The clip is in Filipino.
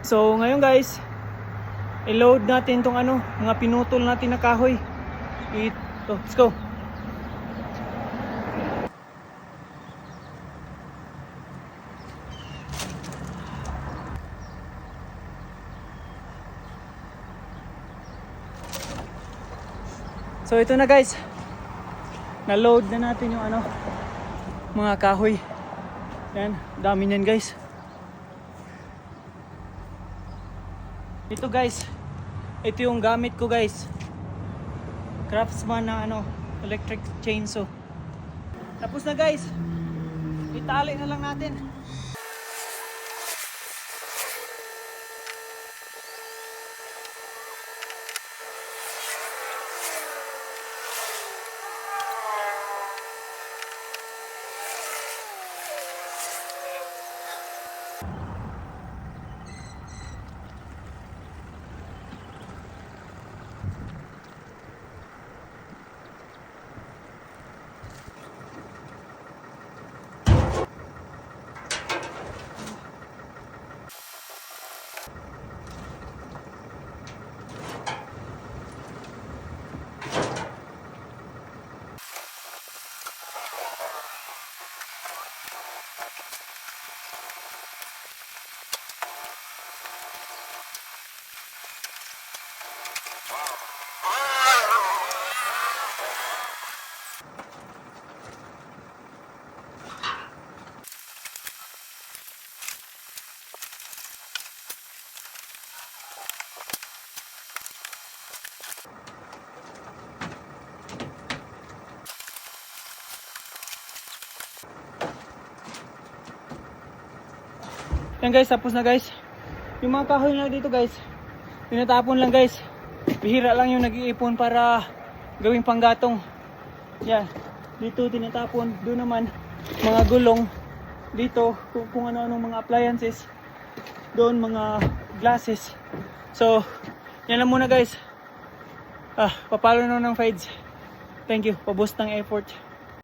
So ngayon guys, i-load natin tong mga pinutol natin na kahoy. Ito, let's go. So ito na guys, na-load na natin yung mga kahoy. Yan, dami niyan guys. Ito guys, ito yung gamit ko guys. Craftsman na electric chainsaw. Tapos na guys, itali na lang natin. Yan guys, tapos na guys. Yung mga kahoy na dito guys, tinatapon lang guys. Bihira lang yung nag-iipon para gawing panggatong. Yan, dito tinatapon. Doon naman mga gulong. Dito kung ano-anong mga appliances. Doon mga glasses. So yan lang muna guys. Papalo na ng fades. Thank you, paboost ng effort.